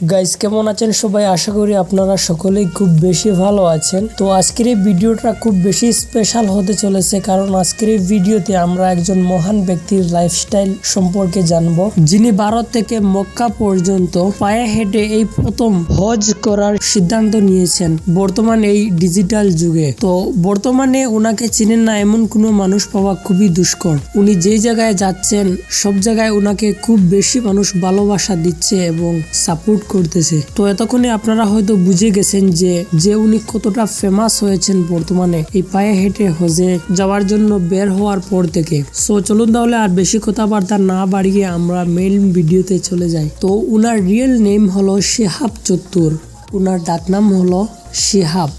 Guys কেমন আছেন সবাই? আশা করি আপনারা সকলেই খুব বেশি ভালো আছেন। তো আজকের এই ভিডিওটা খুব বেশি স্পেশাল হতে চলেছে, কারণ আজকের এই ভিডিওতে আমরা একজন মহান ব্যক্তির লাইফস্টাইল সম্পর্কে জানবো, যিনি ভারত থেকে মক্কা পর্যন্ত পায়ে হেঁটে এই প্রথম হজ করার সিদ্ধান্ত নিয়েছেন বর্তমান এই ডিজিটাল যুগে। তো বর্তমানে ওনাকে চিনেন না এমন কোনো মানুষ পাওয়া খুবই দুষ্কর। উনি যেই জায়গায় যাচ্ছেন সব জায়গায় ওনাকে খুব বেশি মানুষ ভালোবাসা দিচ্ছে এবং সাপোর্ট করতেছে। তো এতক্ষণে আপনারা হয়তো বুঝে গেছেন যে উনি কতটা ফেমাস হয়েছেন বর্তমানে এই পায়ে হেঁটে হজে যাওয়ার জন্য বের হওয়ার পর থেকে। সো চলুন তাহলে আর বেশি কথাবার্তা না বাড়িয়ে আমরা মেইন ভিডিওতে চলে যাই। তো উনার রিয়েল নেম হলো শিহাব চত্তুর, উনার ডাকনাম হলো শিহাব।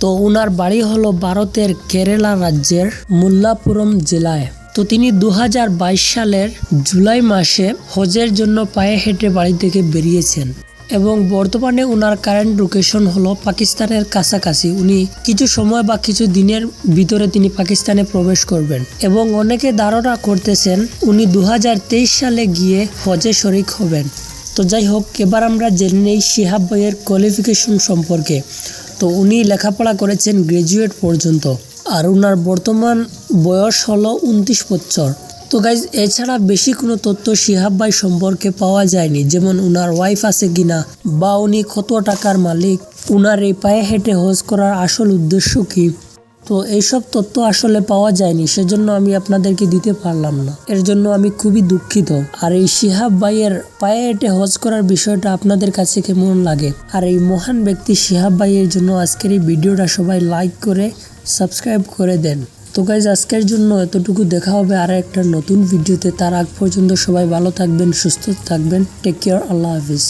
তো উনার বাড়ি হলো ভারতের কেরালা রাজ্যের মুল্লাপুরম জেলায়। তো তিনি 2022 সালের জুলাই মাসে হজের জন্য পায়ে হেঁটে বাড়ি থেকে বেরিয়েছেন এবং বর্তমানে ওনার কারেন্ট লোকেশন হলো পাকিস্তানের কাছাকাছি। উনি কিছু সময় বা কিছু দিনের ভিতরে তিনি পাকিস্তানে প্রবেশ করবেন এবং অনেকে ধারণা করতেছেন উনি 2023 সালে গিয়ে হজে শরিক হবেন। তো যাই হোক, এবার আমরা জেনে নেই শিহাব ভাইয়ের কোয়ালিফিকেশন সম্পর্কে। তো উনি লেখাপড়া করেছেন গ্রাজুয়েট পর্যন্ত, আর ওনার বর্তমান বয়স হলো 29 বছর। তো গাইজ, এছাড়া বেশি কোনো তথ্য শিহাব ভাই সম্পর্কে পাওয়া যায়নি, যেমন উনার ওয়াইফ আছে কিনা বা উনি কত টাকার মালিক, উনার এই পায়ে হেঁটে হজ করার আসল উদ্দেশ্য কি। তো এইসব তথ্য আসলে পাওয়া যায়নি, সেজন্য আমি আপনাদেরকে দিতে পারলাম না। এর জন্য আমি খুবই দুঃখিত। আর এই শিহাব ভাইয়ের পায়ে হেঁটে হজ করার বিষয়টা আপনাদের কাছে কেমন লাগে? আর এই মহান ব্যক্তি শিহাব ভাইয়ের জন্য আজকের এই ভিডিওটা সবাই লাইক করে সাবস্ক্রাইব করে দেন। তো গাইজ, আজকের জন্য এতটুকু। দেখা হবে আর একটা নতুন ভিডিওতে। তার আগ পর্যন্ত সবাই ভালো থাকবেন, সুস্থ থাকবেন। Take care. আল্লাহ হাফিজ।